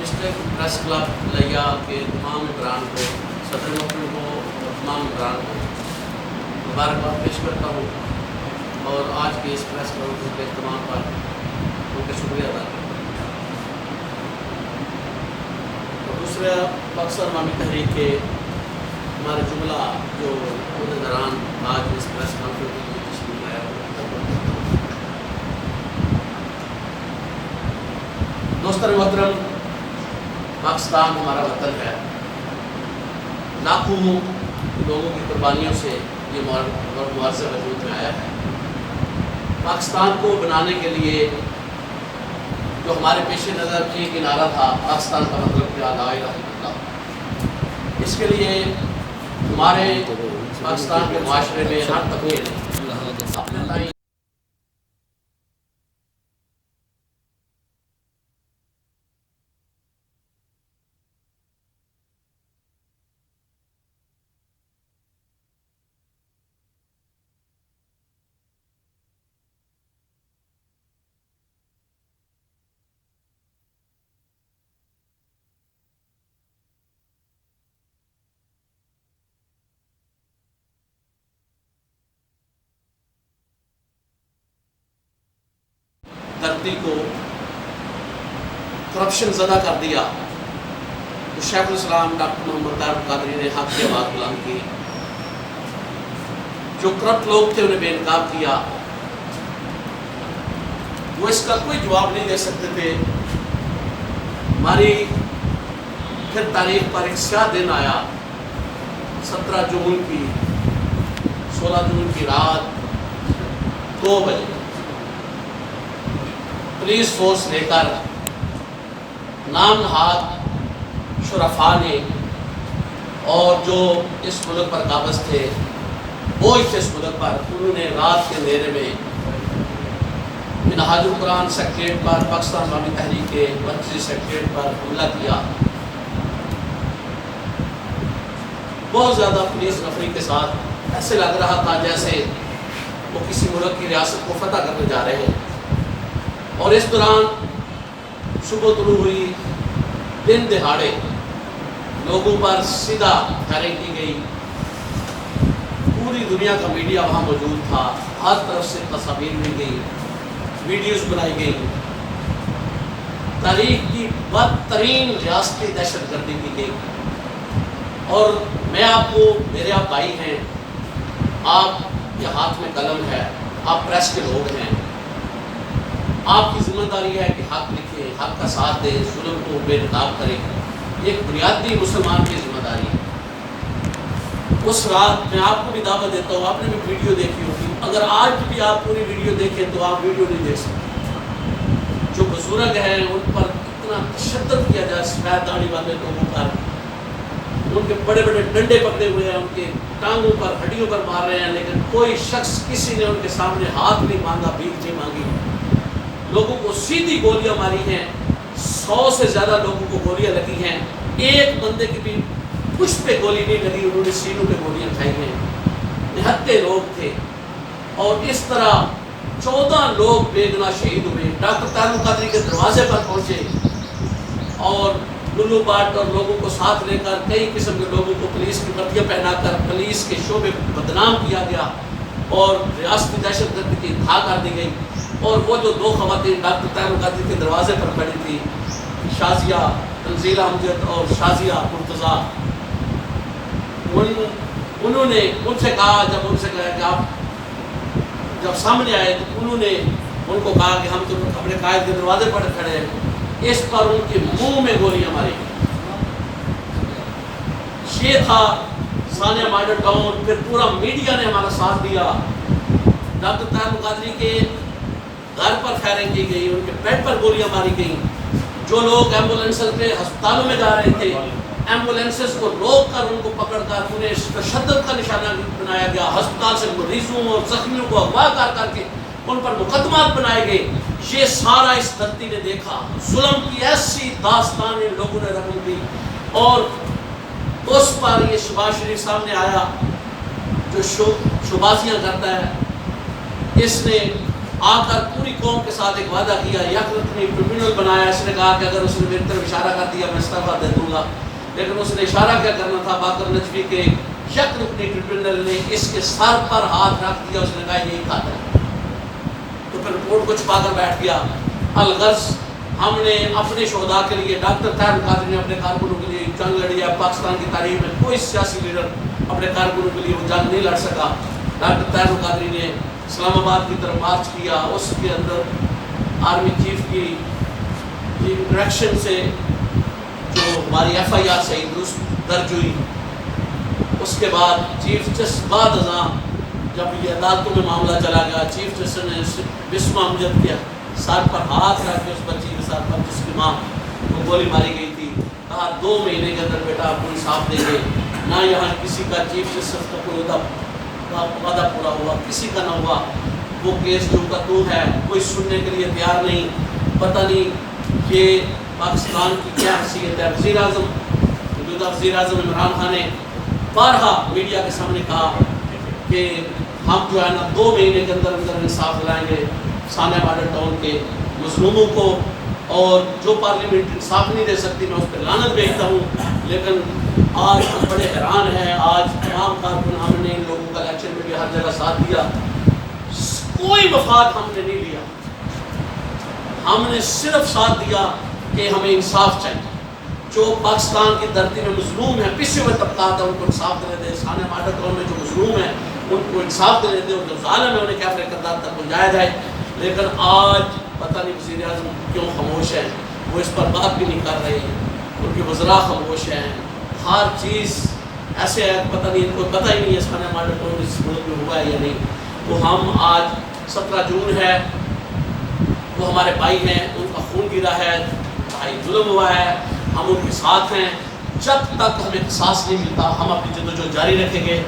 District press club لیا کے تمام ممبران کو، صدر محترم کو اور تمام ممبران کو مبارکباد پیش کرتا ہوں اور آج کی اس پریس کانفرنس کے اہتمام پر ان کا شکریہ ادا کرتا ہوں۔ اور دوسرا پاکستان عوامی تحریک کے ہمارے جملہ جو عہدیداران آج اس پریس کانفرنس میں تشریف لایا دوستان محترم، پاکستان ہمارا وطن ہے، لاکھوں لوگوں کی قربانیوں سے یہ معاوضہ وجود میں آیا ہے۔ پاکستان کو بنانے کے لیے جو ہمارے پیش نظر ایک نعرہ تھا، پاکستان کا مطلب کیا، لا الہ الا اللہ، اس کے لیے ہمارے پاکستان کے معاشرے میں ہر طبقے نے اپنے دھرتی کو کرپشن زدہ کر دیا، تو شیخ الاسلام ڈاکٹر محمد طاہر القادری نے حق کی آواز بلند کی، جو کرپٹ لوگ تھے انہیں بے نقاب کیا، وہ اس کا کوئی جواب نہیں دے سکتے تھے۔ ہماری پھر تاریخ پر ایک سیاہ دن آیا، 16 جون کی رات 2 بجے پولیس فورس لے کر نام نہاد شرفاء نے اور جو اس ملک پر قابض تھے، بوجھ تھے اس ملک پر، انہوں نے رات کے اندھیرے میں منہاج القرآن سیکریٹریٹ پر، پاکستان عوامی تحریک کے مرکزی سیکریٹریٹ پر حملہ کیا۔ بہت زیادہ پولیس نفری کے ساتھ، ایسے لگ رہا تھا جیسے وہ کسی ملک کی ریاست کو فتح کرنے جا رہے ہیں۔ اور اس دوران صبح طلوع ہوئی، دن دہاڑے لوگوں پر سیدھا فائرنگ کی گئی۔ پوری دنیا کا میڈیا وہاں موجود تھا، ہر طرف سے تصاویر لی گئی، ویڈیوز بنائی گئی، تاریخ کی بدترین ریاستی دہشت گردی کی گئی۔ اور میں آپ کو، میرے آپ بھائی ہیں، آپ کے ہاتھ میں قلم ہے، آپ پریس کے لوگ ہیں، آپ کی ذمہ داری ہے کہ حق لکھیں، حق کا ساتھ دیں، ظلم کو بے نقاب کریں، یہ ایک بنیادی مسلمان کی ذمہ داری ہے۔ اس رات میں آپ کو بھی دعوت دیتا ہوں، آپ نے بھی ویڈیو دیکھی ہوگی، اگر آج بھی آپ پوری ویڈیو دیکھیں تو آپ ویڈیو نہیں دیکھ سکتے۔ جو بزرگ ہیں ان پر اتنا تشدد کیا جائے، سفید داڑھی والے لوگوں پر، ان کے بڑے بڑے ڈنڈے پکڑے ہوئے ہیں، ان کے ٹانگوں پر، ہڈیوں پر مار رہے ہیں، لیکن کوئی شخص، کسی نے ان کے سامنے ہاتھ نہیں مانگا، بھیک نہیں مانگی۔ لوگوں کو سیدھی گولیاں ماری ہیں، 100 سے زیادہ لوگوں کو گولیاں لگی ہیں، ایک بندے کی بھی پشت پہ گولی نہیں لگی، انہوں نے سینوں پہ گولیاں کھائی ہیں۔ نہتے لوگ تھے، اور اس طرح 14 لوگ بے گناہ شہید ہوئے۔ ڈاکٹر طاہر القادری کے دروازے پر پہنچے اور لولو باٹ اور لوگوں کو ساتھ لے کر کئی قسم کے لوگوں کو پولیس کی وردیاں پہنا کر پولیس کے شعبے کو بدنام کیا گیا اور ریاستی دہشت گردی کی انتہا کر دی گئی۔ اور وہ جو 2 خواتین ڈاکٹر طاہر القادری کے دروازے پر کھڑی تھی، شازیہ تنزیل امجد اور شازیہ مرتضیٰ، انہوں نے ان سے کہا، جب ان سے کہا کہ آپ جب سامنے آئے تو انہوں نے ان کو کہا کہ ہم تو اپنے قائد کے دروازے پر کھڑے ہیں۔ اس پر ان کے منہ میں گولیاں ماری۔ یہ تھا ثانیہ ماڈل ٹاؤن۔ پھر پورا میڈیا نے ہمارا ساتھ دیا۔ ڈاکٹر طاہر القادری کے گھر پر فائرنگ کی گئی، ان کے پیٹ پر گولیاں ماری گئیں۔ جو لوگ ایمبولینسز پہ ہسپتالوں میں جا رہے تھے، ایمبولینسز کو روک کر ان کو پکڑ کر انہیں تشدد کا نشانہ بنایا گیا۔ ہسپتال سے مریضوں اور زخمیوں کو اغوا کر کے ان پر مقدمات بنائے گئے۔ یہ سارا اس دھرتی نے دیکھا۔ ظلم کی ایسی داستان ان لوگوں نے رقم دی، اور اس پر یہ شہباز شریف سامنے آیا جو شبازیاں کرتا ہے۔ اس نے آ کر پوری قوم کے ساتھ ایک وعدہ کیا، یک رکنی ٹریبیونل بنایا. اس نے کہا کہ اگر اس نے میری طرف اشارہ کر دیا میں استعفیٰ دے دوں گا. لیکن اس نے اشارہ کیا کرنا تھا؟ باقر نجوی کے یک رکنی ٹریبیونل نے اس کے سر پر ہاتھ رکھ دیا. اس نے کہا یہی قاتل ہے. تو پھر رپورٹ کو چھپا کر بیٹھ گیا. الغرض ہم نے اپنے شہداء کے لیے، ڈاکٹر طاہر القادری نے اپنے کارکنوں کے لیے جنگ لڑی ہے. پاکستان کی تاریخ میں کوئی سیاسی لیڈر اپنے کارکنوں کے لیے وہ جنگ نہیں لڑ سکا. ڈاکٹر طاہر القادری نے اسلام آباد کی طرف مارچ کیا. اس کے اندر آرمی چیف کی انٹریکشن سے جو ہماری ایف آئی آر سے درج ہوئی، اس کے بعد چیف جسٹس بعد ازاں جب یہ عدالتوں میں معاملہ چلا گیا، چیف جسٹس نے بسمہ امجد کے سر پر ہاتھ رکھ کے اس بچی کے سر پر جس کی ماں کو گولی ماری گئی تھی، کہا 2 مہینے کے اندر بیٹا آپ کو انصاف دیں گے. نہ یہاں کسی کا چیف جسٹس کا کوئی وعدہ پورا ہوا، کسی کا نہ ہوا. وہ کیس جو کا تو ہے، کوئی سننے کے لیے تیار نہیں. پتہ نہیں کہ پاکستان کی کیا حیثیت ہے. وزیر اعظم موجودہ وزیر اعظم عمران خان نے بارہا میڈیا کے سامنے کہا کہ ہم جو ہے نا 2 مہینے کے اندر اندر انصاف دلائیں گے ثانیہ ماڈل ٹاؤن کے مظلوموں کو. اور جو پارلیمنٹ انصاف نہیں دے سکتی میں اس پہ لعنت بھیجتا ہوں. لیکن آج ہم بڑے حیران ہیں. آج تمام کارکن ہم نے ان لوگوں کا الیکشن میں بھی ہر جگہ ساتھ دیا، کوئی مفاد ہم نے نہیں لیا. ہم نے صرف ساتھ دیا کہ ہمیں انصاف چاہیے. جو پاکستان کی دھرتی میں مظلوم ہیں، پچھے ہوئے طبقات ہیں، ان کو انصاف دے دے. ثانیہ ماڈل ٹاؤن میں جو مظلوم ہیں ان کو انصاف دے دے. اور جو ظالم ہے انہیں کیفر کردار تک پہنچایا جائے. لیکن آج پتہ نہیں وزیر اعظم کیوں خاموش ہے. وہ اس پر بات بھی نہیں کر رہے ہیں. ان کے وزراء خاموش ہیں. ہر چیز ایسے ہے، پتہ نہیں، ان کو پتہ ہی نہیں ہے ثانیہ ماڈل ٹاؤن اس ملک میں ہوا ہے یا نہیں. تو ہم آج 17 جون ہے، وہ ہمارے بھائی ہیں، ان کا خون گرا ہے، بھائی ظلم ہوا ہے، ہم ان کے ساتھ ہیں. جب تک ہمیں احساس نہیں ملتا ہم اپنی جدوجہد جاری رکھیں گے.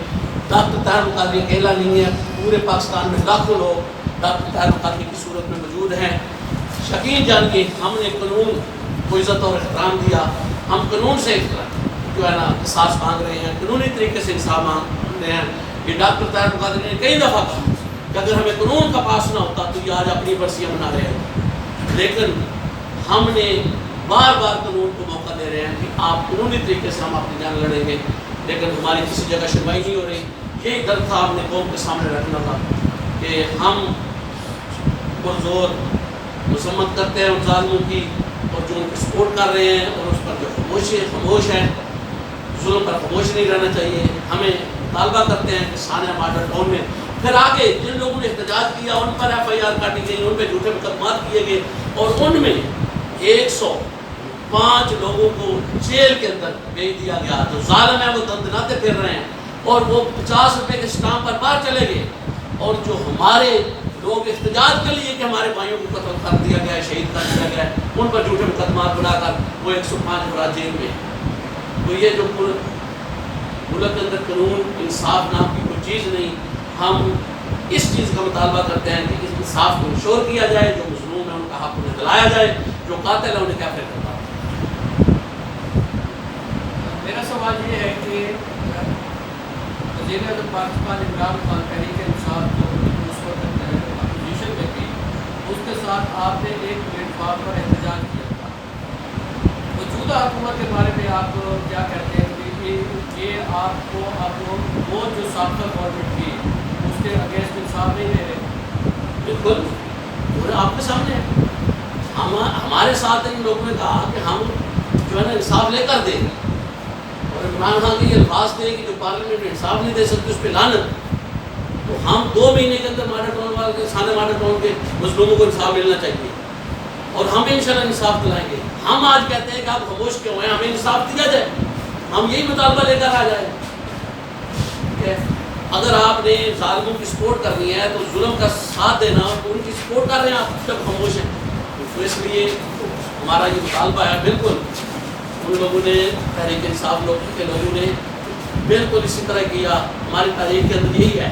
ڈاکٹر طاہر القادری اکیلا نہیں ہے، پورے پاکستان میں لاکھوں لوگ ڈاکٹر طاہر القادری کی صورت میں موجود ہیں. یقین جانیے ہم نے قانون کو عزت اور احترام دیا. ہم قانون سے جو ہے نا احساس مانگ رہے ہیں، قانونی طریقے سے انصاف مانگ رہے ہیں. یہ ڈاکٹر طاہر القادری نے کئی دفعہ کہا کہ اگر ہمیں قانون کا پاس نہ ہوتا تو یہ آج اپنی برسیاں منا رہے ہیں. لیکن ہم نے بار بار قانون کو موقع دے رہے ہیں کہ آپ قانونی طریقے سے ہم اپنی جنگ لڑیں گے. لیکن ہماری کسی جگہ سنوائی نہیں ہو رہی. یہی درد تھا ہم نے قوم کے سامنے رکھنا تھا کہ ہم پرزور مذمت کرتے ہیں ان ظالموں کی، اور جو ان کو سپورٹ کر رہے ہیں، اور اس پر جو خاموش ہیں، ظلم پر خاموش نہیں رہنا چاہیے. ہمیں مطالبہ کرتے ہیں کہ ثانیہ ماڈل ٹاؤن میں پھر آگے جن لوگوں نے احتجاج کیا ان پر ایف آئی آر کاٹی گئی، ان پہ جھوٹے مقدمات کیے گئے، اور ان میں 105 لوگوں کو جیل کے اندر بھیج دیا گیا. جو ظالم ہیں وہ دندناتے پھر رہے ہیں، اور وہ 50 روپے کے اسٹامپ پر باہر چلے گئے. اور جو ہمارے لوگ احتجاج کے لیے کہ ہمارے بھائیوں کو قتل کر دیا گیا ہے، شہید کر دیا گیا ہے، ان پر جھوٹے مقدمات بنا کر وہ 105 افراد جیل میں. تو یہ جو ملک کے اندر قانون انصاف نام کی کوئی چیز نہیں. ہم اس چیز کا مطالبہ کرتے ہیں کہ اس انصاف کو انشور کیا جائے. جو مظلوم ہیں ان کا حق انہیں دلایا جائے، جو قاتل ہیں انہیں کیفر کرتا ہے. میرا سوال یہ ہے کہ وزیر اعظم پاکستان عمران خان تحریک انصاف جو اس وقت اپوزیشن میں تھی، اس کے ساتھ آپ نے ایک پلیٹ فارم پر احتجاج کیا تھا. موجودہ حکومت کے بارے میں آپ کیا کہتے ہیں کہ یہ آپ کو اب وہ جو سابقہ گورنمنٹ تھی اس کے اگینسٹ انصاف نہیں دے رہے؟ بالکل پورے آپ کے سامنے ہے. ہمارے ساتھ ان لوگوں نے کہا کہ ہم جو ہے نا انصاف لے کر دیں، اور عمران خان کے یہ الفاظ تھے کہ جو پارلیمنٹ میں انصاف نہیں دے سکتے اس پہ لعنت. تو ہم 2 مہینے کے اندر ماڈل ٹاؤن والے ثانیہ ماڈل ٹاؤن کے مظلوموں کو انصاف ملنا چاہیے، اور ہم انشاءاللہ انصاف دلائیں گے. ہم آج کہتے ہیں کہ آپ خاموش کیوں ہیں، ہمیں انصاف دیا جائے. ہم یہی مطالبہ لے کر آ جائیں کہ اگر آپ نے ظالموں کی سپورٹ کرنی ہے تو ظلم کا ساتھ دینا، تو ان کی سپورٹ کر رہے ہیں آپ جب خاموش ہیں. تو اس لیے ہمارا یہ مطالبہ ہے. بالکل ان لوگوں نے تحریک انصاف کے لوگوں نے بالکل اسی طرح کیا. ہماری تاریخ کے اندر یہی ہے،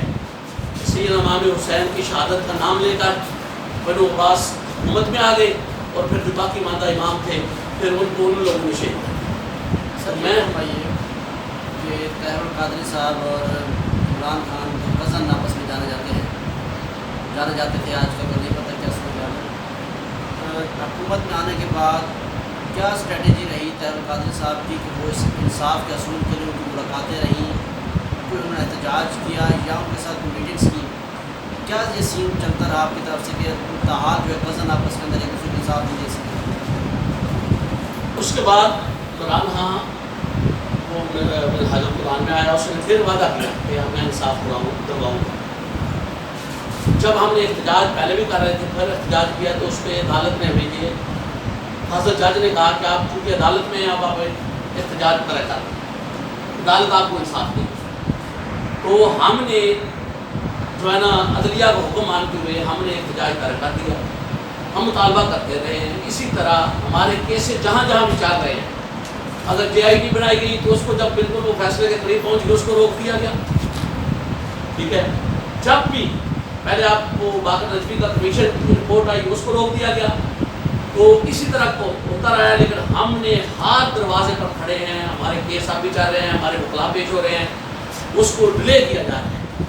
سیدنا امام حسین کی شہادت کا نام لے کر بنو عباس حکومت میں آ گئے، اور پھر جو باقی ماندہ امام تھے پھر ان کو ان لوگوں نے شہید کیا. سر میں فرمائیے کہ طاہر القادری صاحب اور عمران خان کزن آپس میں جانے جاتے تھے آج کل. حکومت میں آنے کے بعد کیا اسٹریٹجی رہی طاہر القادری صاحب کی کہ وہ اس انصاف کے اصول کے لیے ان کی ملاقاتیں رہیں، کوئی انہوں نے احتجاج کیا یا ان کے ساتھ میٹنگس کی؟ کیا یہ سین چلتا رہا آپ کی طرف سے کہ اتحاد جو ہے کزن آپس کے اندر ایک دوسرے کے انصاف نہیں دے سکے؟ اس کے بعد قرآن ہاں وہ میرے حضرت قرآن میں آیا، اس نے پھر وعدہ کیا کہ میں انصاف کرواؤں گا۔ جب ہم نے احتجاج پہلے بھی کر رہے تھے، پھر احتجاج کیا تو اس پہ عدالت نے ہمیں یہ فاضل جج نے کہا کہ آپ چونکہ عدالت میں اب آپ احتجاج کریں، عدالت آپ کو انصاف دے گی۔ تو ہم نے جو ہے نا عدلیہ کو حکم مانتے ہوئے ہم نے احتجاج کر دیا، ہم مطالبہ کرتے رہے ہیں۔ اسی طرح ہمارے کیسز جہاں جہاں بھی چل رہے ہیں، اگر JIT بنائی گئی تو اس کو جب بالکل وہ فیصلے کے قریب پہنچ گئی اس کو روک دیا گیا، ٹھیک ہے۔ جب بھی پہلے آپ کو باقر نجوی کا کمیشن کی رپورٹ آئی اس کو روک دیا گیا، تو اسی طرح کو ہوتا رہا ہے، لیکن ہم نے ہر دروازے پر کھڑے ہیں، ہمارے کیس اب بھی چل رہے ہیں، ہمارے وکلا پیش ہو رہے ہیں، اس کو ڈیلے کیا جا رہا ہے۔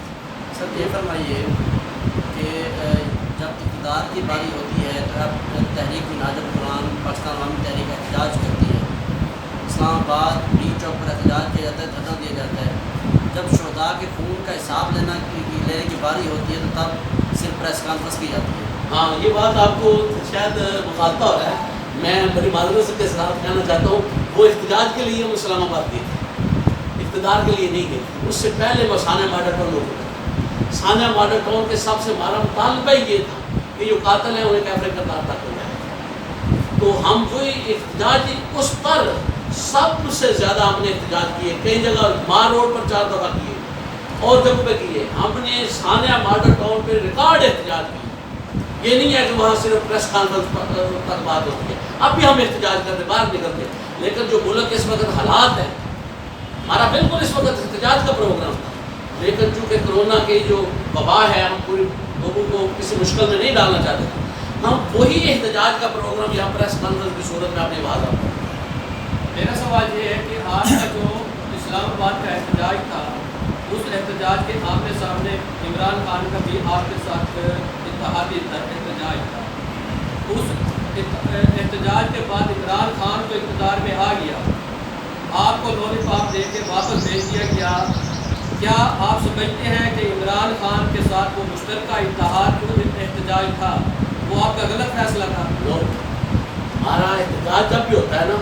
سر یہ فرمائیے کہ جب اقتدار کی باری ہوتی ہے تب تحریک منہاج القرآن پاکستان عوامی تحریک احتجاج کرتی ہے، اسلام آباد بی چوک پر احتجاج کیا جاتا ہے، دھرنا دیا جاتا ہے۔ جب شہداء کے خون کا حساب لینے کی باری ہوتی ہے تو تب صرف پریس کانفرنس کی جاتی ہے۔ ہاں یہ بات آپ کو شاید مخالفہ ہو رہا ہے، میں بڑی معذرت سے کے ساتھ کہنا چاہتا ہوں، وہ احتجاج کے لیے ہم اسلام آباد گئے تھے، اقتدار کے لیے نہیں گئے تھے۔ اس سے پہلے وہ ثانیہ ماڈل ٹاؤن ہو گئے، ثانیہ ماڈل ٹاؤن کے سب سے ہمارا مطالبہ ہی یہ تھا کہ جو قاتل ہیں انہیں کیفر کردار تک ہو جائے۔ تو ہم وہی احتجاج اس پر سب سے زیادہ ہم نے احتجاج کیے، کئی جگہ مار روڈ پر 4 دفعہ کیے اور جگہ پہ کیے۔ ہم نے ثانیہ ماڈل ٹاؤن پہ ریکارڈ احتجاج کیے، یہ نہیں ہے کہ وہاں صرف پریس کانفرنس تک بات ہوتی ہے، اب بھی ہم احتجاج کرتے باہر نکلتے، لیکن جو ملک اس وقت حالات ہیں، ہمارا بالکل اس وقت احتجاج کا پروگرام تھا، لیکن چونکہ کرونا کی جو وبا ہے ہم پورے لوگوں کو کسی مشکل میں نہیں ڈالنا چاہتے تھے، ہم وہی احتجاج کا پروگرام یہاں پریس کانفرنس کی صورت میں اپنے واضح کیا۔ میرا سوال یہ ہے کہ آج کا جو اسلام آباد کا احتجاج تھا، اس احتجاج کے آمنے سامنے عمران خان کا بھی آپ کے ساتھ اتحادی احتجاج تھا۔ اس احتجاج کے بعد عمران خان کو اقتدار میں آ گیا، آپ کو لولی پاپ دے کے واپس بھیج دیا گیا۔ کیا آپ سمجھتے ہیں کہ عمران خان کے ساتھ وہ مشترکہ اتحاد جو احتجاج تھا وہ آپ کا غلط فیصلہ تھا؟ ہمارا احتجاج جب بھی ہوتا ہے نا،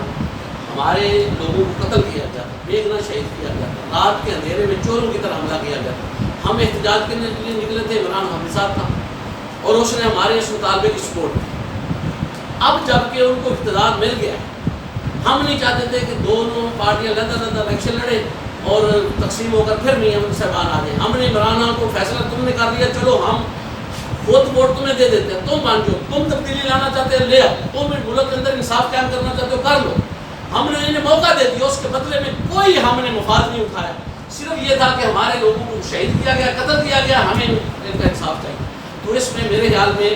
ہمارے لوگوں کو قتل کیا جاتا ہے، بیگنا شہید کیا جاتا ہے، رات کے اندھیرے میں چوروں کی طرح حملہ کیا جاتا ہے۔ ہم احتجاج کے لیے نکلے تھے، عمران خان صاحب تھا اور اس نے ہمارے اس مطالبے کی سپورٹ کی۔ اب جب کہ ان کو اقتدار مل گیا، ہم نہیں چاہتے تھے کہ دونوں پارٹیاں لندن الیکشن لڑیں اور تقسیم ہو کر پھر نہیں ہم صاحبان آ جائیں۔ ہم نے عمران خان کو فیصلہ تم نے کر لیا، چلو ہم خود ووٹ تمہیں دے دیتے ہیں، تم مان جاؤ، تم تبدیلی لانا چاہتے ہیں لے آؤ، تم ملک کے اندر انصاف قائم کرنا چاہتے ہو کر لو۔ ہم نے انہیں موقع دے دیا، اس کے بدلے میں کوئی ہم نے مفاد نہیں اٹھایا، صرف یہ تھا کہ ہمارے لوگوں کو شہید کیا گیا، قتل کیا گیا، ہمیں ان کا انصاف چاہیے۔ تو اس میں میرے خیال میں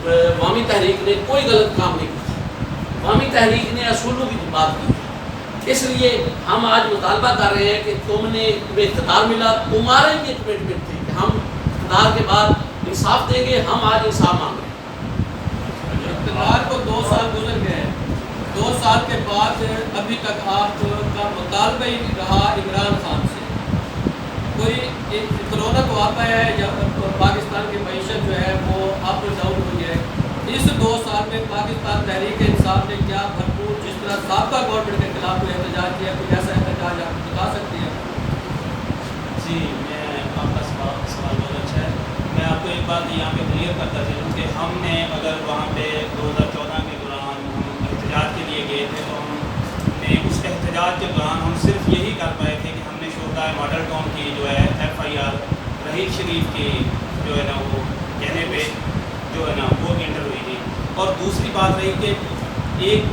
عوامی تحریک نے کوئی غلط کام نہیں کیا، عوامی تحریک نے اصولوں کی بات کی۔ اس لیے ہم آج مطالبہ کر رہے ہیں کہ تمہیں اقتدار ملا، تمہارے بھی کمٹمنٹ تھی کہ ہم اقتدار کے بعد انصاف دیں گے، ہم آج انصاف مانگ رہے ہیں۔ اقتدار کو 2 سال گزر گئے، 2 سال کے بعد ابھی تک آپ کا مطالبہ ہی رہا عمران خان سے۔ کوئی کرونا تو آتا ہے یا پاکستان کی معیشت جو ہے وہ اپ ڈاؤن ہوئی ہے، اس 2 سال میں پاکستان تحریک انصاف نے کیا بھرپور جس طرح سابقہ گورنمنٹ کے خلاف کوئی احتجاج کیا، کوئی ایسا احتجاج آپ بتا سکتے ہیں؟ جی میں آپ کا سوال بہت اچھا ہے۔ میں آپ کو ایک بات یہاں پہ کلیئر کرتا چلوں کہ ہم نے اگر وہاں پہ 2014 کے دوران ہم احتجاج کے لیے گئے تھے تو ہم نے اس احتجاج کے دوران ہم صرف یہی کر پائے تھے کہ ہم نے شہداء ماڈل ٹاؤن کی جو ہے FIR رحیل شریف کی جو ہے نا وہ کہنے پہ جو ہے نا وہ انٹر ہوئی تھی۔ اور دوسری بات رہی کہ ایک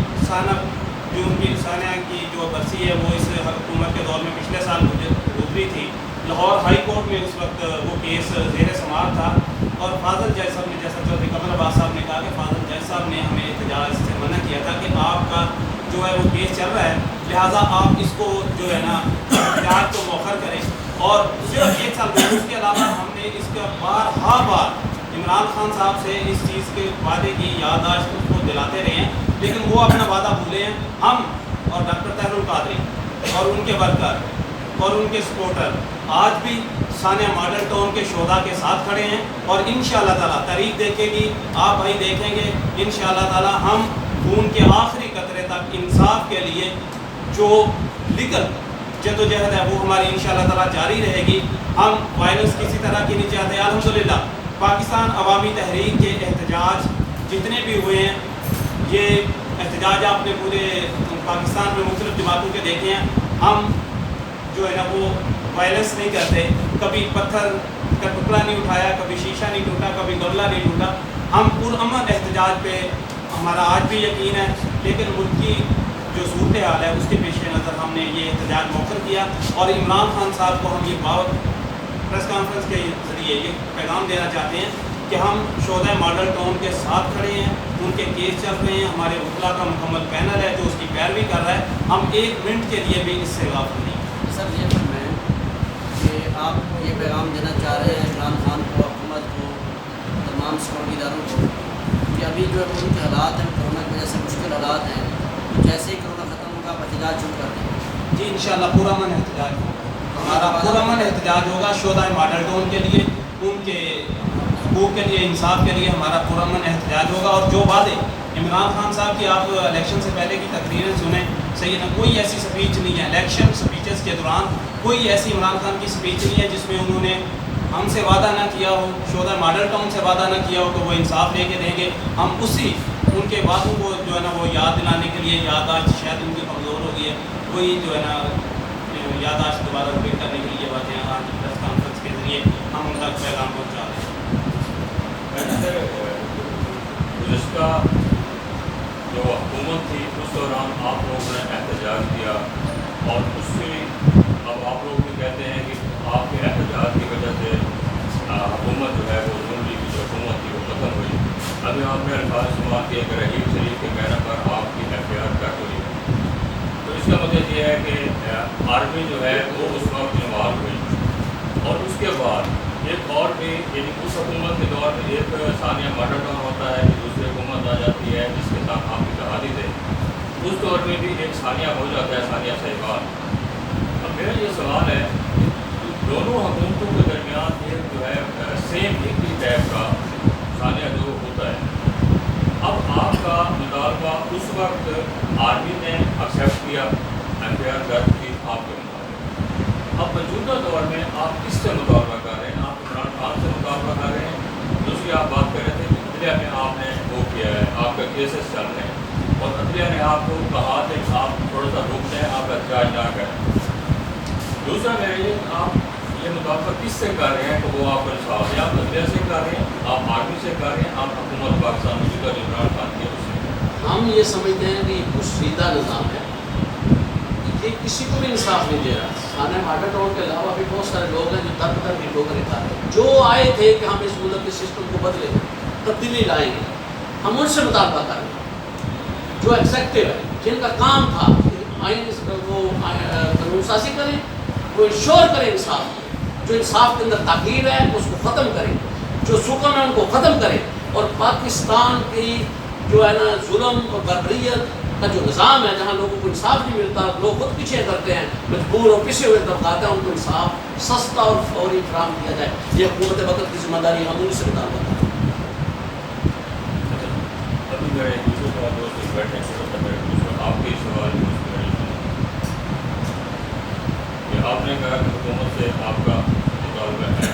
جون کی ثانیہ کی جو برسی ہے وہ اس حکومت کے دور میں پچھلے سال گزری تھی۔ لاہور ہائی کورٹ میں اس وقت وہ کیس زیر سماعت تھا اور فاضل جج صاحب نے، جیسا چودھری قمر عباس صاحب نے کہا کہ فاضل جج صاحب نے ہمیں احتجاج سے منع کیا تھا کہ آپ کا جو ہے وہ کیس چل رہا ہے، لہٰذا آپ اس کو جو ہے نا احتجاج کو مؤخر کریں۔ اور صرف 1 سال بعد اس کے علاوہ ہم نے اس کا بار عمران خان صاحب سے اس چیز کے وعدے کی یادداشت اس کو دلاتے رہے ہیں، لیکن وہ اپنا وعدہ بھولے ہیں. ہم اور ڈاکٹر طاہر القادری اور ان کے ورکر اور ان کے سپورٹر آج بھی ثانیہ ماڈل ٹاؤن کے شہداء کے ساتھ کھڑے ہیں، اور انشاءاللہ تعالیٰ تاریخ دیکھے گی، آپ بھائی دیکھیں گے انشاءاللہ تعالیٰ ہم خون کے آخری قطرے تک انصاف کے لیے جو لیگل جدوجہد ہے وہ ہماری انشاءاللہ تعالیٰ جاری رہے گی. ہم وائلنس کسی طرح کی نہیں چاہتے. الحمدللہ پاکستان عوامی تحریک کے احتجاج جتنے بھی ہوئے ہیں، یہ احتجاج آپ نے پورے پاکستان میں مختلف جماعتوں کے دیکھے ہیں. ہم جو ہے نا وہ وائلنس نہیں کرتے، کبھی پتھر کا ٹکڑا نہیں اٹھایا، کبھی شیشہ نہیں ٹوٹا، کبھی گملہ نہیں ٹوٹا. ہم پرامن احتجاج پہ ہمارا آج بھی یقین ہے، لیکن ملک کی جو صورتحال ہے اس کے پیش نظر ہم نے یہ احتجاج مؤخر کیا. اور عمران خان صاحب کو ہم یہ پریس کانفرنس کے ذریعے یہ پیغام دینا چاہتے ہیں کہ ہم شہداء ماڈل ٹاؤن کے ساتھ کھڑے ہیں، ان کے کیس چل رہے ہیں، ہمارے وکلاء کا مکمل پینل ہے جو اس کی پیروی کر رہا ہے. ہم ایک منٹ کے لیے بھی اس سے غافل نہیں. سر یہ فرمائیں کہ آپ یہ پیغام دینا چاہ رہے ہیں عمران خان کو، حکومت کو، تمام سیکورٹی اداروں کو کہ ابھی جو ان کے حالات ہیں کورونا کی وجہ سے مشکل حالات ہیں، جیسے ہی کورونا ختم ہوگا آپ احتجاج شروع کر دیں. جی انشاءاللہ پرامن احتجاج ہوگا، ہمارا پرامن احتجاج ہوگا شہداء ماڈل ٹاؤن کے لیے، ان کے حقوق کے لیے، انصاف کے لیے ہمارا پرامن احتجاج ہوگا. اور جو وعدے عمران خان صاحب کی آپ الیکشن سے پہلے کی تقریریں سنیں، صحیح نا، کوئی ایسی سپیچ نہیں ہے الیکشن سپیچز کے دوران، کوئی ایسی عمران خان کی سپیچ نہیں ہے جس میں انہوں نے ہم سے وعدہ نہ کیا ہو، شہداء ماڈل ٹاؤن سے وعدہ نہ کیا ہو کہ وہ انصاف لے کے دیں گے. ہم اسی ان کے وعدوں کو جو ہے نا وہ یاد دلانے کے لیے، یادداشت شاید ان کی کمزور ہو گئی ہے، کوئی جو ہے نا یادداشت دوبارہ ریپیٹ کرنے کے لیے باتیں آج پریس کانفرنس کے ذریعے ہم ان تک پیغام پہنچا رہے ہیں. گزشتہ جو حکومت تھی اس دوران آپ لوگوں نے احتجاج کیا، اور اس سے اب آپ لوگ بھی کہتے ہیں کہ آپ کے احتجاج کی وجہ سے حکومت جو ہے وہ نون لیگ کی جو حکومت تھی وہ ختم ہوئی. ابھی آپ نے الفاظ استعمال کیا کہ رحیم شریف کے کہنے پر آپ کی FIR کٹ ہوئی. تو اس کا مطلب یہ ہے کہ آرمی جو ہے وہ اس وقت انوالو ہوئی، اور اس کے بعد ایک اور بھی، یعنی اس حکومت کے دور میں ایک ثانیہ ماڈل ٹاؤن ہوتا ہے کہ دوسری حکومت آ جاتی ہے جس کے ساتھ آپ اتحادی تھے، اس دور میں بھی ایک ثانیہ ہو جاتا ہے، ثانیہ سہوال. اب میرا یہ سوال ہے کہ دونوں حکومتوں کے درمیان ایک جو ہے سیم ایک ہی ٹائپ کا ثانیہ جو ہوتا ہے. اب آپ کا مطالبہ اس وقت آرمی نے ایکسیپٹ کیا، FIR درج کی آپ کے مطابق. اب موجودہ دور میں آپ کس سے مطالبہ کر رہے ہیں؟ آپ عمران خان سے مطالبہ کر رہے ہیں؟ دوسری آپ بات کر رہے تھے کہ عدلیہ میں آپ نے وہ کیا ہے، آپ کا کیسز چل رہے ہیں، اور عدلیہ نے آپ کو کہا کہ آپ تھوڑا سا رک جائیں، آپ احتجاج نہ کریں. دوسرا میرا یہ، آپ یہ مطالبہ کس سے کر رہے ہیں کہ وہ آپ کو انصاف ہے؟ آپ عدلیہ سے کر رہے ہیں، آپ آرمی سے کر رہے ہیں، آپ حکومت پاکستان موجودہ جو عمران خان کی ہے اس سے؟ ہم یہ سمجھتے ہیں کہ یہ پوشیدہ نظام ہے، یہ کسی کو بھی انصاف نہیں دے رہا. ثانیہ ماڈل ٹاؤن کے علاوہ بھی بہت سارے لوگ ہیں جو در بدر کی ٹھوکریں کھا رہے ہیں، جو آئے تھے کہ ہم اس ملک کے سسٹم کو بدلیں گے، تبدیلی لائیں گے. ہم ان سے مطالبہ کر رہے ہیں جو ایگزیکٹو ہے، جن کا کام تھا آئین وہ قانون سازی کریں، وہ انشور کریں انصاف، جو انصاف کے اندر تاخیر ہے اس کو ختم کریں، جو سکم ہے ان کو ختم کریں. اور پاکستان کی جو ہے نا ظلم اور بربریت کا جو نظام ہے، جہاں لوگوں کو انصاف نہیں ملتا، لوگ خود پیچھے کرتے ہیں، مجبور اور پسے ہوئے طبقات ہیں، ان کو انصاف سستا اور فوری فراہم کیا جائے. یہ حکومت وقت کی ذمہ داری ہم ان سے مطالبہ کرتے ہیں. ابھی میرے دوسرے سوال دوست بیٹھے آپ کے سوال کہ آپ نے کہا کہ حکومت سے آپ کا مطالبہ ہے.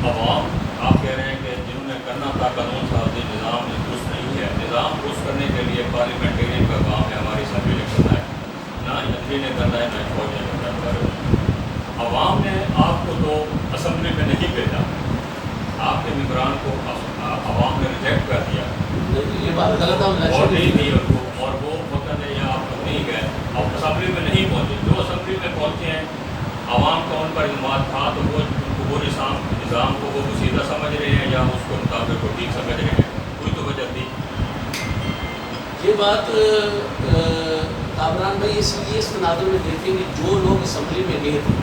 عوام آپ کہہ رہے ہیں کہ جنہوں نے کرنا تھا قانون سازی نظام درست نہیں ہے، نظام درست کرنے کے لیے پارلیمنٹرین کا کام ہے، ہماری اسمبلی نے کرنا ہے، نہ عدلیہ نے کرنا ہے، نہ فوج نے کرنا ہے. عوام نے آپ کو تو اسمبلی میں نہیں بھیجا، آپ کے ممبران کو عوام نے ریجیکٹ کر دیا، یہ بات غلط ہے، اور نہیں دی ان کو، اور وہ وقت ہے یا آپ نہیں گئے، اب اسمبلی میں نہیں پہنچے. جو اسمبلی میں پہنچے ہیں عوام کا ان پر اعتماد تھا، تو وہ نظام کو وہ پوشیدہ سمجھ رہے ہیں یا اس کو مطابق کو ٹھیک سمجھ رہے ہیں؟ کوئی تو وجہ تھی. یہ بات کامران بھائی اس لیے اس مناظر میں دیکھیں گے جو لوگ اسمبلی میں گئے تھے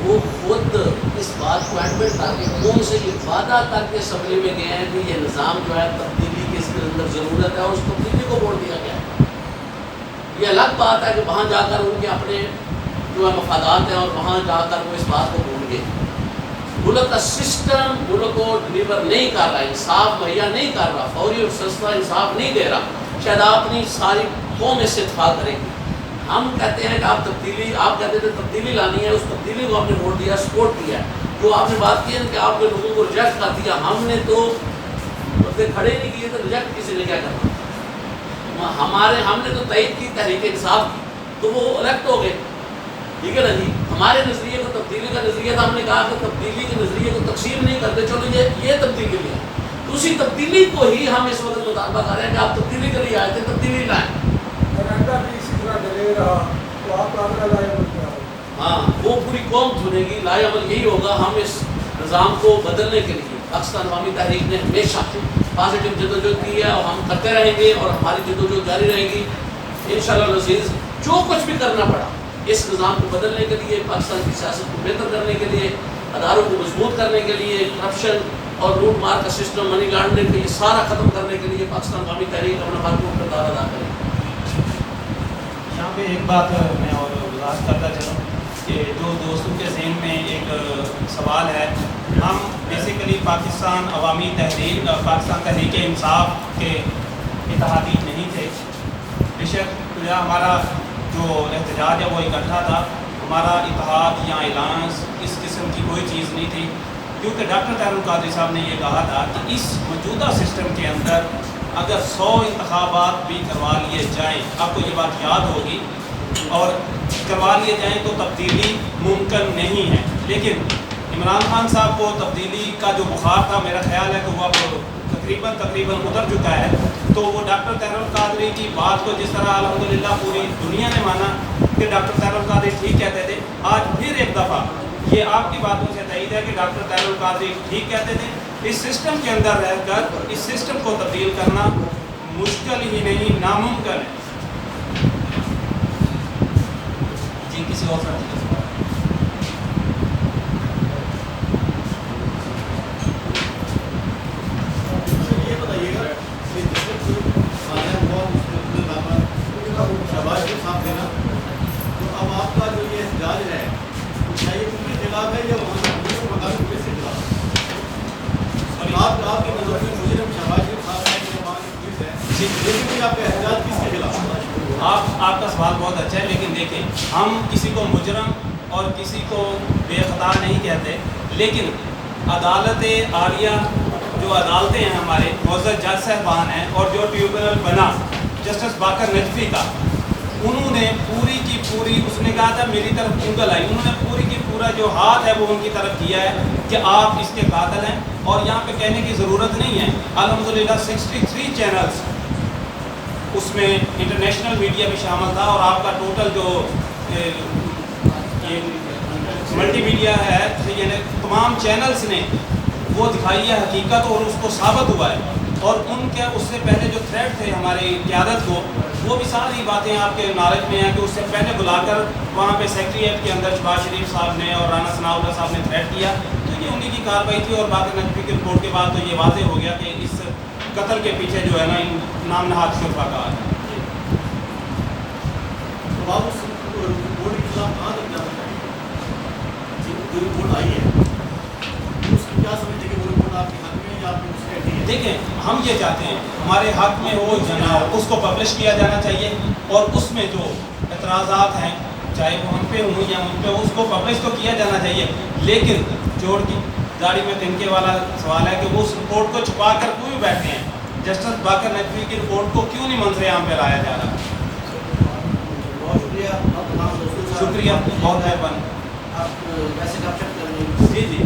وہ خود اس بات کو ایڈمٹ کر کے کون سے یہ وعدہ کر کے اسمبلی میں گئے ہیں کہ یہ نظام جو ہے تبدیلی کی اس کے اندر ضرورت ہے اور اس تبدیلی کو ووٹ دیا گیا ہے. یہ الگ بات ہے کہ وہاں جا کر ان کے اپنے جو ہے مفادات ہیں اور وہاں جا کر وہ اس بات کو بھول گئے. ملک کا سسٹم ملک کو ڈلیور نہیں کر رہا, انصاف مہیا نہیں کر رہا, فوری اور سستا انصاف نہیں دے رہا. شاید آپ اپنی ساری قوم اس سے اتفاق کریں گے. ہم کہتے ہیں کہ آپ کہتے تھے تبدیلی لانی ہے, اس تبدیلی کو آپ نے ووٹ دیا, سپورٹ کیا ہے. جو آپ نے بات کی ہے کہ آپ نے لوگوں کو ریجیکٹ کر دیا, ہم نے تو کھڑے نہیں کیے, تو ریجیکٹ کسی نے کیا کرنا. ہم نے تو تائید کی تحریک انصاف کی, تو وہ الیکٹ ہو گئے. ٹھیک ہے نا جی. ہمارے نظریے کو تبدیلی کا نظریہ تھا, ہم نے کہا کہ تبدیلی کے نظریے کو تقسیم نہیں کرتے, چلو یہ تبدیلی ہے. تو اسی تبدیلی کو ہی ہم اس وقت مطالبہ کر رہے ہیں کہ آپ تبدیلی کے لیے آئے تھے, تبدیلی لائیں. ہاں, وہ پوری قوم چنے گی, لائے عمل یہی ہوگا. ہم اس نظام کو بدلنے کے لیے پاکستان عوامی تحریک نے ہمیشہ پازیٹیو جدوجہد کی ہے اور ہم کرتے رہیں گے, اور ہماری جدوجہد جاری رہے گی انشاءاللہ العزیز. جو کچھ بھی کرنا پڑا اس نظام کو بدلنے کے لیے, پاکستان کی سیاست کو بہتر کرنے کے لیے, اداروں کو مضبوط کرنے کے لیے, کرپشن اور لوٹ مار کا سسٹم, منی لانڈرنگ, یہ سارا ختم کرنے کے لیے پاکستان عوامی تحریک اپنا بھرپور کردار ادا کرے. یہاں پہ ایک بات میں اور وضاحت کرتا چلوں کہ جو دوستوں کے ذہن میں ایک سوال ہے, ہم بیسیکلی پاکستان عوامی تحریک, پاکستان تحریک انصاف کے اتحادی نہیں تھے. بے شک ہمارا جو احتجاج ہے وہ اکٹھا تھا, ہمارا اتحاد یا الائنس اس قسم کی کوئی چیز نہیں تھی, کیونکہ ڈاکٹر طاہر القادری صاحب نے یہ کہا تھا کہ اس موجودہ سسٹم کے اندر اگر 100 انتخابات بھی کروا لیے جائیں, آپ کو یہ بات یاد ہوگی, اور کروا لیے جائیں تو تبدیلی ممکن نہیں ہے. لیکن عمران خان صاحب کو تبدیلی کا جو بخار تھا, میرا خیال ہے کہ وہ اب تقریباً اتر چکا ہے. تو وہ ڈاکٹر طاہر القادری کی بات کو جس طرح الحمدللہ پوری دنیا نے مانا کہ ڈاکٹر طاہر القادری ٹھیک کہتے تھے, آج پھر ایک دفعہ یہ آپ کی باتوں سے تائید ہے کہ ڈاکٹر طاہر القادری ٹھیک کہتے تھے. اس سسٹم کے اندر رہ کر اس سسٹم کو تبدیل کرنا مشکل ہی نہیں, ناممکن ہے. جی, کسی اور ساتھی کا سوال. یہ بتائیے گا کہ شہباز شریف صاحب تھے نا, تو اب آپ کا جو یہ احتجاج ہے کیا یہ ان کے خلاف ہے یا مقامی پولیس کے خلاف؟ آپ کی نظر میں مجرم شہباز شریف صاحب ہے یا وہاں کی پولیس ہے, لیکن آپ کا احتجاج کس کے خلاف ہے؟ آپ کا سوال بہت اچھا ہے, لیکن دیکھیں ہم کسی کو مجرم اور کسی کو بے خطا نہیں کہتے, لیکن عدالت عالیہ جو عدالتیں ہیں ہمارے معزز جج صاحبان ہیں, اور جو ٹریبونل بنا جسٹس باقر نجفی کا, انہوں نے پوری کی پوری, اس نے کہا تھا میری طرف انگل آئی, انہوں نے پوری کی پورا جو ہاتھ ہے وہ ان کی طرف کیا ہے کہ آپ اس کے قاتل ہیں. اور یہاں پہ کہنے کی ضرورت نہیں ہے, الحمدللہ 63 چینلز اس میں انٹرنیشنل میڈیا بھی شامل تھا, اور آپ کا ٹوٹل جو یہ ملٹی میڈیا ہے, یعنی تمام چینلز نے وہ دکھائی ہے حقیقت, اور اس کو ثابت ہوا ہے. اور ان کے اس سے پہلے جو تھریٹ تھے ہماری قیادت کو, وہ بھی ساری باتیں آپ کے نالج میں ہیں کہ اس سے پہلے بلا کر وہاں پہ سیکریٹریٹ کے اندر شہباز شریف صاحب نے اور رانا ثناء اللہ صاحب نے تھریٹ کیا. تو یہ انہی کی کارروائی تھی, اور باقر نجفی کی رپورٹ کے بعد تو یہ واضح ہو گیا کہ اس قتل کے پیچھے جو ہے نا نام نہاد شرفا کا ہے. تو آپ اس رپورٹ کے خلاف کہاں تک جانا چاہیے؟ جو رپورٹ آئی ہے اس کی کیا سمجھتے کہ وہ رپورٹ آپ کے حق میں یا آپ کی مسئلہ ہے؟ دیکھیں, ہم یہ چاہتے ہیں ہمارے حق میں ہو یا نہ ہو, اس کو پبلش کیا جانا چاہیے, اور اس میں جو اعتراضات ہیں چاہے وہ ہم پہ ہوں یا ان پہ, اس کو پبلش تو کیا جانا چاہیے. لیکن جوڑ کی داڑھی میں تنکے والا سوال ہے کہ وہ اس رپورٹ کو چھپا کر کیوں بیٹھے ہیں. جسٹس باقر نجفی کی رپورٹ کو کیوں نہیں منظر عام پہ لایا جا رہا؟ بہت شکریہ, شکریہ, بہت مہربانی. آپ ویسے گپ شپ کر رہے ہیں. جی